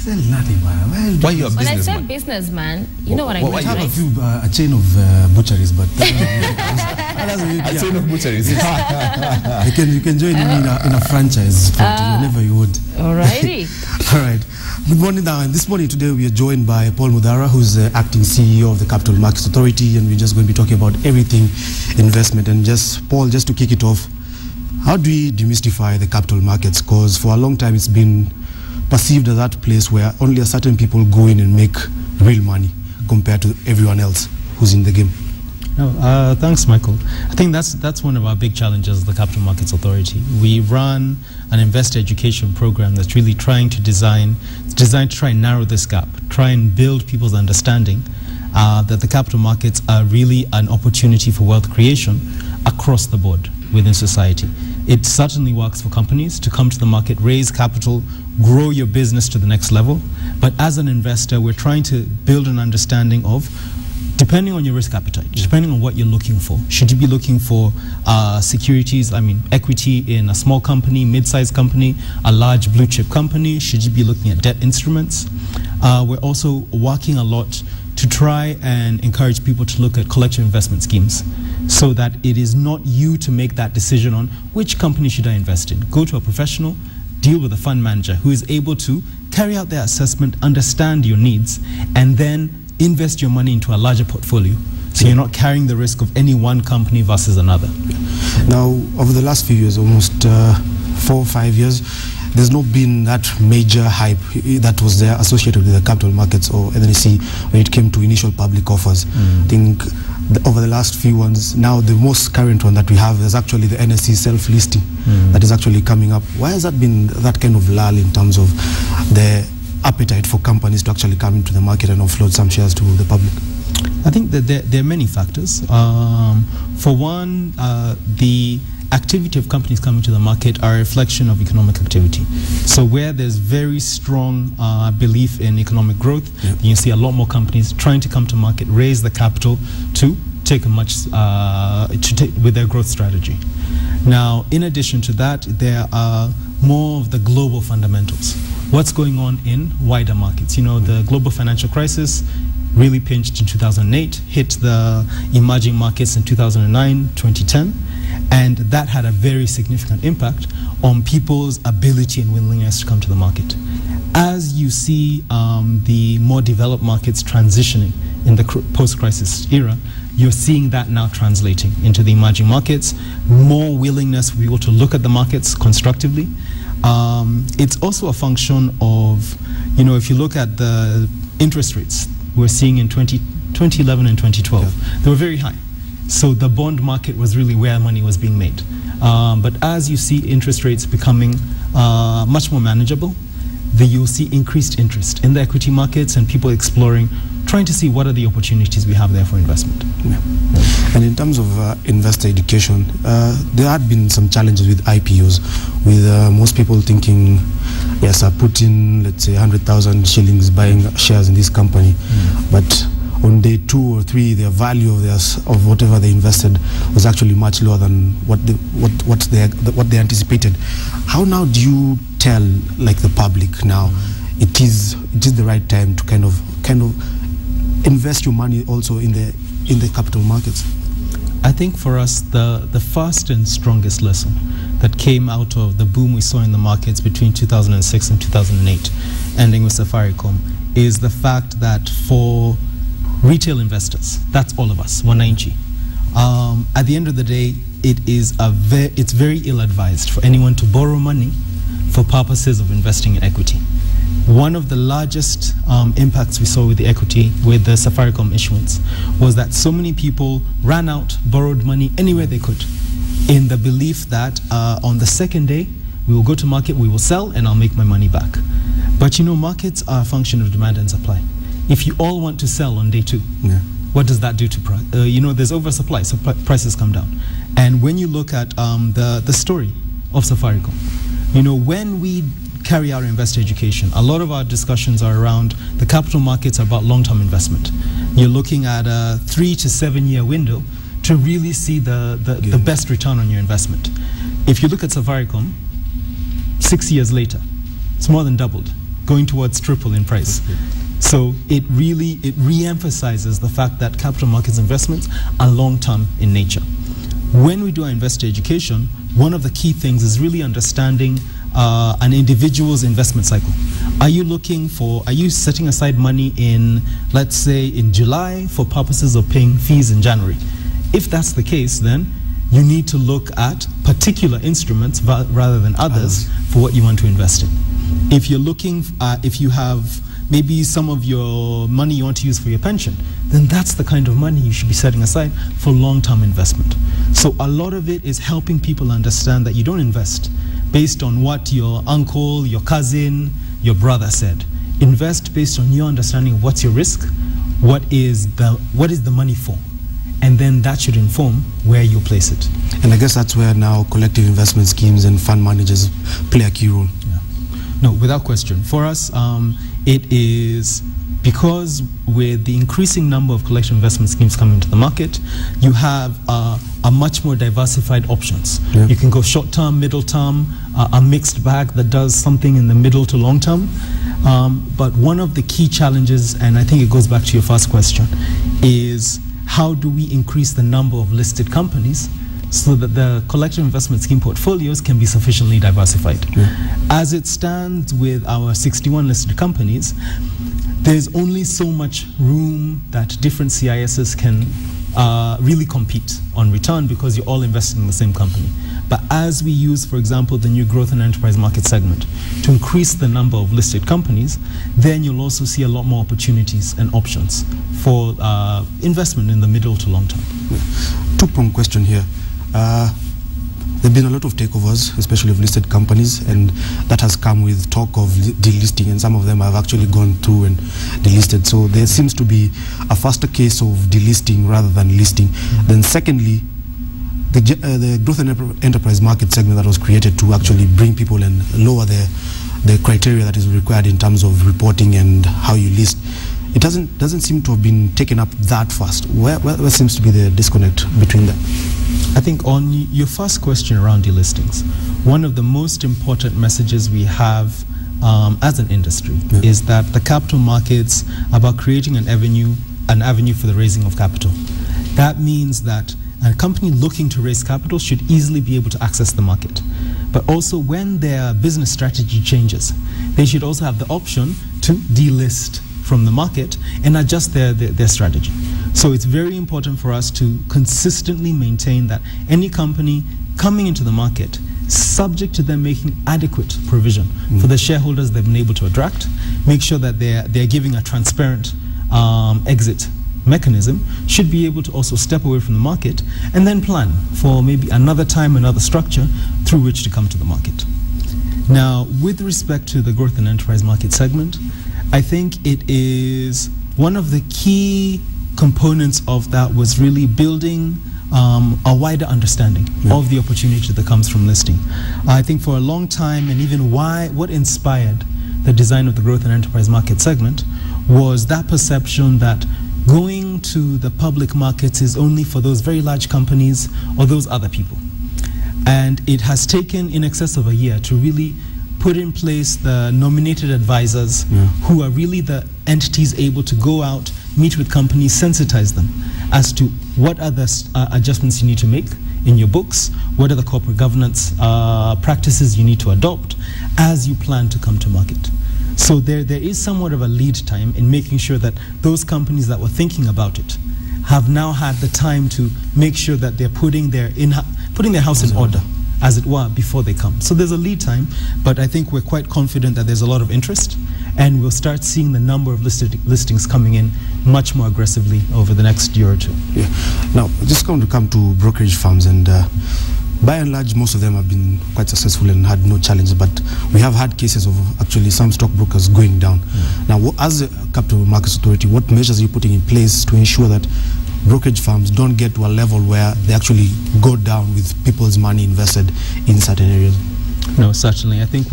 Sell nothing, man. Why you a When I businessman? said businessman, you know what I mean, why I have right? a chain of butcheries, but A chain of butcheries. you can join in a franchise whenever you would. Alrighty. All right. Good morning now. And this morning today we are joined by Paul Muthaura, who's the acting CEO of the Capital Markets Authority, and we're just going to be talking about everything investment. And Paul, just to kick it off, how do we demystify the capital markets? Because for a long time it's been perceived as that place where only a certain people go in and make real money compared to everyone else who's in the game. No, thanks, Michael. I think that's one of our big challenges, the Capital Markets Authority. We run an investor education program that's really designed to try and narrow this gap, try and build people's understanding that the capital markets are really an opportunity for wealth creation across the board within society. It certainly works for companies to come to the market, raise capital, grow your business to the next level. But as an investor, we're trying to build an understanding of, depending on your risk appetite, depending on what you're looking for. Should you be looking for securities, equity in a small company, mid-sized company, a large blue chip company? Should you be looking at debt instruments? We're also working a lot to try and encourage people to look at collective investment schemes so that it is not you to make that decision on which company should I invest in. Go to a professional, deal with a fund manager who is able to carry out their assessment, understand your needs, and then invest your money into a larger portfolio. So you're not carrying the risk of any one company versus another. Now, over the last few years, almost 4 or 5 years, there's not been that major hype that was there associated with the capital markets or NSE when it came to initial public offers. I think over the last few ones, now the most current one that we have is actually the NSE self-listing that is actually coming up. Why has that been that kind of lull in terms of the appetite for companies to actually come into the market and offload some shares to the public? I think that there are many factors. For one, the activity of companies coming to the market are a reflection of economic activity. So where there's very strong belief in economic growth, you see a lot more companies trying to come to market, raise the capital to take with their growth strategy. Now, in addition to that, there are more of the global fundamentals. What's going on in wider markets? The global financial crisis really pinched in 2008, hit the emerging markets in 2009, 2010, and that had a very significant impact on people's ability and willingness to come to the market. As you see the more developed markets transitioning in the post-crisis era, you're seeing that now translating into the emerging markets, more willingness for people to look at the markets constructively. It's also a function of, if you look at the interest rates we're seeing in 2011 and 2012, they were very high. So the bond market was really where money was being made. But as you see interest rates becoming much more manageable, you'll see increased interest in the equity markets and people exploring, trying to see what are the opportunities we have there for investment. And in terms of investor education, there had been some challenges with IPOs, with most people thinking, yes, I put in, let's say, 100,000 shillings buying shares in this company, but on day 2 or 3, the value of whatever they invested was actually much lower than what they anticipated. How now do you tell the public now it is the right time to kind of invest your money also in the capital markets? I think for us the first and strongest lesson that came out of the boom we saw in the markets between 2006 and 2008, ending with Safaricom, is the fact that for retail investors, that's all of us, wananchi. At the end of the day, it's very ill-advised for anyone to borrow money for purposes of investing in equity. One of the largest impacts we saw with the equity, with the Safaricom issuance, was that so many people ran out, borrowed money anywhere they could, in the belief that on the second day, we will go to market, we will sell, and I'll make my money back. But markets are a function of demand and supply. If you all want to sell on day 2, what does that do to price? There's oversupply, so prices come down. And when you look at the story of Safaricom, when we carry out investor education, a lot of our discussions are around the capital markets are about long-term investment. You're looking at a 3 to 7 year window to really see the best return on your investment. If you look at Safaricom, 6 years later, it's more than doubled. going towards triple in price. So it re-emphasizes the fact that capital markets investments are long-term in nature. When we do our investor education, one of the key things is really understanding an individual's investment cycle. Are you setting aside money in, let's say, in July for purposes of paying fees in January? If that's the case, then you need to look at particular instruments rather than others for what you want to invest in. If you're looking, if you have maybe some of your money you want to use for your pension, then that's the kind of money you should be setting aside for long-term investment. So a lot of it is helping people understand that you don't invest based on what your uncle, your cousin, your brother said. Invest based on your understanding of what's your risk, what is the money for, and then that should inform where you place it. And I guess that's where now collective investment schemes and fund managers play a key role. Yeah. No, without question. For us, it is because with the increasing number of collective investment schemes coming to the market, you have a much more diversified options. Yeah. You can go short term, middle term, a mixed bag that does something in the middle to long term. But one of the key challenges, and I think it goes back to your first question, is how do we increase the number of listed companies so that the collective investment scheme portfolios can be sufficiently diversified. Yeah. As it stands with our 61 listed companies, there's only so much room that different CISs can really compete on return because you're all investing in the same company. But as we use, for example, the new growth and enterprise market segment to increase the number of listed companies, then you'll also see a lot more opportunities and options for investment in the middle to long term. Two-pronged question here. There have been a lot of takeovers, especially of listed companies, and that has come with talk of delisting, and some of them have actually gone through and delisted. So there seems to be a faster case of delisting rather than listing. Mm-hmm. Then secondly, the growth and enterprise market segment that was created to actually bring people and lower the criteria that is required in terms of reporting and how you list, it doesn't seem to have been taken up that fast. Where seems to be the disconnect between them? I think on your first question around delistings, one of the most important messages we have as an industry is that the capital markets are about creating an avenue for the raising of capital. That means that a company looking to raise capital should easily be able to access the market. But also when their business strategy changes, they should also have the option to delist from the market and adjust their strategy. So it's very important for us to consistently maintain that any company coming into the market, subject to them making adequate provision for the shareholders they've been able to attract, make sure that they're giving a transparent exit mechanism, should be able to also step away from the market and then plan for maybe another time, another structure through which to come to the market. Now, with respect to the growth and enterprise market segment, I think it is one of the key components of that was really building a wider understanding of the opportunity that comes from listing. I think for a long time, and even what inspired the design of the growth and enterprise market segment was that perception that going to the public markets is only for those very large companies or those other people. And it has taken in excess of a year to really put in place the nominated advisors who are really the entities able to go out, meet with companies, sensitize them as to what other adjustments you need to make in your books, what are the corporate governance practices you need to adopt as you plan to come to market. So there is somewhat of a lead time in making sure that those companies that were thinking about it have now had the time to make sure that they're putting their house in order, as it were, before they come. So there's a lead time, but I think we're quite confident that there's a lot of interest, and we'll start seeing the number of listings coming in much more aggressively over the next year or two. Yeah. Now, just going to come to brokerage firms, and by and large, most of them have been quite successful and had no challenges, but we have had cases of actually some stockbrokers going down. Now, as a Capital Markets Authority, what measures are you putting in place to ensure that brokerage firms don't get to a level where they actually go down with people's money invested in certain areas? No, certainly. I think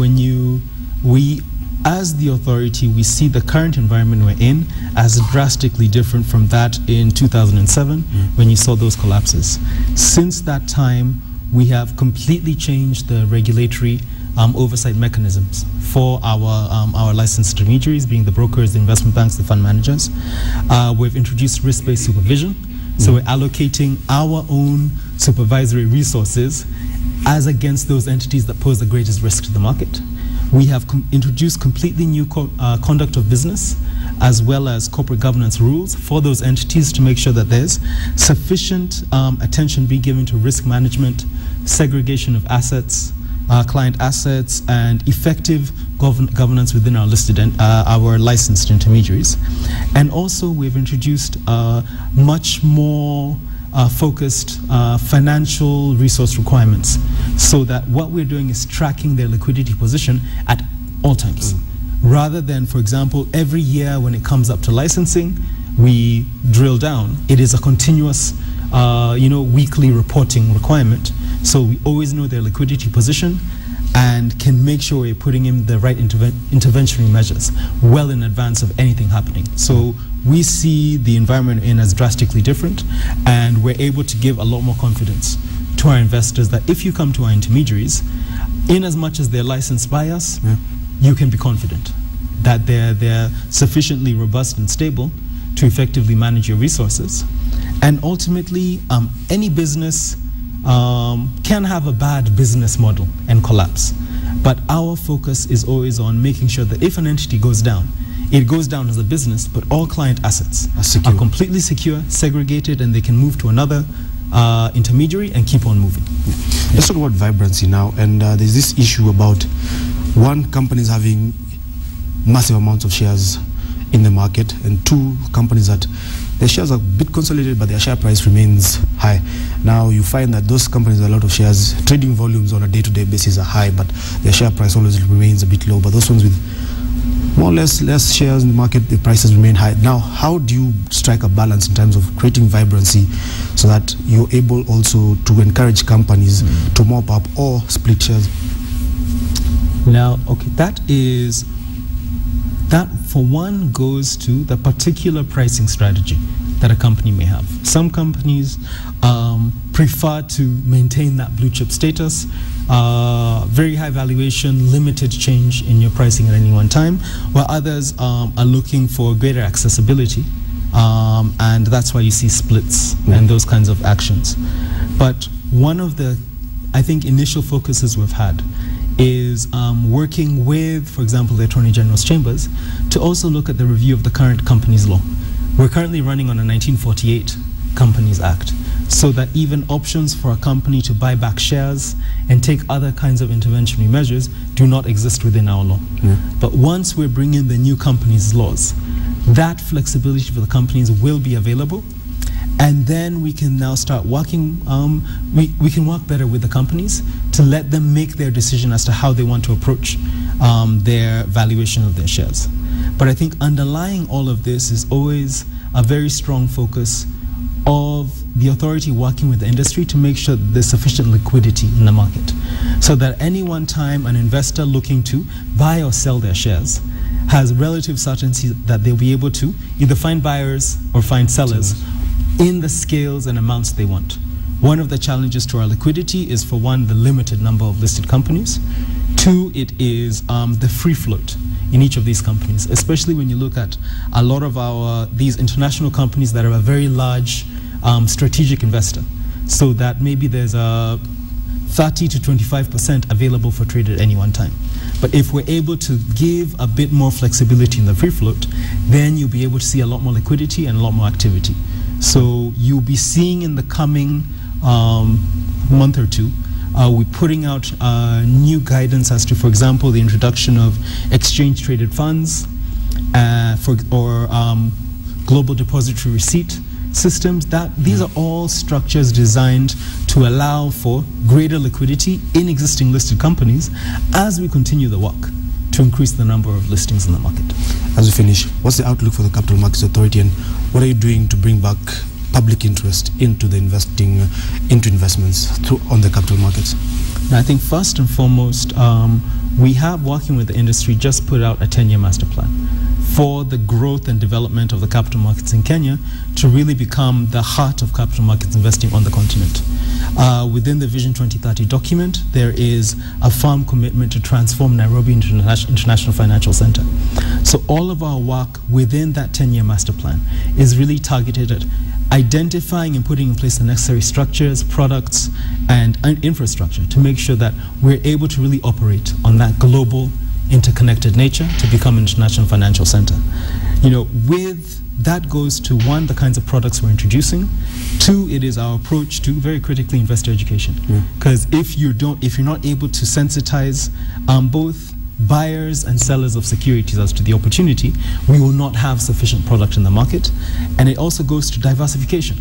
as the authority, we see the current environment we're in as drastically different from that in 2007 when you saw those collapses. Since that time, we have completely changed the regulatory oversight mechanisms for our licensed intermediaries, being the brokers, the investment banks, the fund managers. We've introduced risk-based supervision. So we're allocating our own supervisory resources as against those entities that pose the greatest risk to the market. We have introduced completely new conduct of business as well as corporate governance rules for those entities to make sure that there's sufficient attention being given to risk management, segregation of assets, client assets, and effective governance within our listed and our licensed intermediaries. And also we've introduced much more focused financial resource requirements, so that what we're doing is tracking their liquidity position at all times. Rather than, for example, every year when it comes up to licensing, we drill down. It is a continuous weekly reporting requirement. So we always know their liquidity position and can make sure we're putting in the right interventionary measures well in advance of anything happening. So we see the environment in as drastically different, and we're able to give a lot more confidence to our investors that if you come to our intermediaries, in as much as they're licensed by us, you can be confident that they're sufficiently robust and stable to effectively manage your resources. And ultimately, any business can have a bad business model and collapse. But our focus is always on making sure that if an entity goes down, it goes down as a business, but all client assets are completely secure, segregated, and they can move to another intermediary and keep on moving. Let's talk about vibrancy now. And there's this issue about one, companies having massive amounts of shares in the market, and two, companies that their shares are a bit consolidated, but their share price remains high. Now you find that those companies with a lot of shares, trading volumes on a day-to-day basis are high, but their share price always remains a bit low. But those ones with more or less shares in the market, the prices remain high. Now, how do you strike a balance in terms of creating vibrancy so that you're able also to encourage companies to mop up or split shares? Now, okay, that for one goes to the particular pricing strategy that a company may have. Some companies prefer to maintain that blue chip status, very high valuation, limited change in your pricing at any one time, while others are looking for greater accessibility, and that's why you see splits and those kinds of actions. But one of the, I think, initial focuses we've had is working with, for example, the Attorney General's chambers to also look at the review of the current Companies Law. We're currently running on a 1948 Companies Act, so that even options for a company to buy back shares and take other kinds of interventionary measures do not exist within our law. But once we're bringing the new companies laws, that flexibility for the companies will be available, and then we can now start working, we can work better with the companies to let them make their decision as to how they want to approach their valuation of their shares. But I think underlying all of this is always a very strong focus of the authority working with the industry to make sure that there's sufficient liquidity in the market, so that any one time an investor looking to buy or sell their shares has relative certainty that they'll be able to either find buyers or find sellers in the scales and amounts they want. One of the challenges to our liquidity is, for one, the limited number of listed companies. Two, it is the free float in each of these companies, especially when you look at a lot of these international companies that are a very large strategic investor, so that maybe there's a 30 to 25% available for trade at any one time. But if we're able to give a bit more flexibility in the free float, then you'll be able to see a lot more liquidity and a lot more activity. So you'll be seeing in the coming month or two, we're putting out new guidance as to, for example, the introduction of exchange-traded funds or global depository receipt systems. These are all structures designed to allow for greater liquidity in existing listed companies as we continue the work to increase the number of listings in the market. As we finish, what's the outlook for the Capital Markets Authority, and what are you doing to bring back public interest into the investments on the capital markets? Now, I think first and foremost, we have, working with the industry, just put out a 10-year master plan for the growth and development of the capital markets in Kenya to really become the heart of capital markets investing on the continent. Within the Vision 2030 document, there is a firm commitment to transform Nairobi into an international financial center. So all of our work within that 10-year master plan is really targeted at identifying and putting in place the necessary structures, products, and infrastructure to make sure that we're able to really operate on that global interconnected nature to become an international financial center. With that goes to one, the kinds of products we're introducing. Two, it is our approach to very critically investor education. Because if you're not able to sensitize both buyers and sellers of securities as to the opportunity, we will not have sufficient product in the market. And it also goes to diversification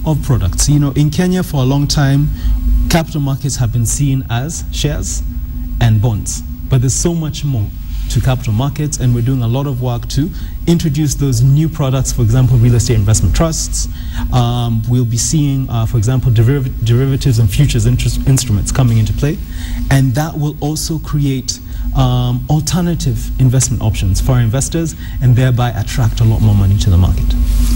of products. In Kenya for a long time, capital markets have been seen as shares and bonds. But there's so much more to capital markets, and we're doing a lot of work to introduce those new products, for example, real estate investment trusts. We'll be seeing, for example, derivatives and futures instruments coming into play, and that will also create alternative investment options for our investors and thereby attract a lot more money to the market.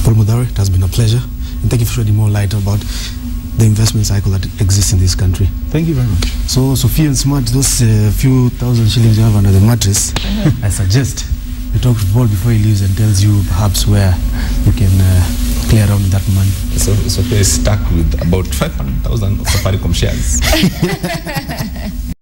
Paul Muthaura, it has been a pleasure, and thank you for shedding more light about the investment cycle that exists in this country. Thank you very much. So, Sophia and Smart, those few thousand shillings you have under the mattress, I suggest you talk to Paul before he leaves and tells you perhaps where you can clear around that money. So Sophia is stuck with about 500,000 of Safaricom shares.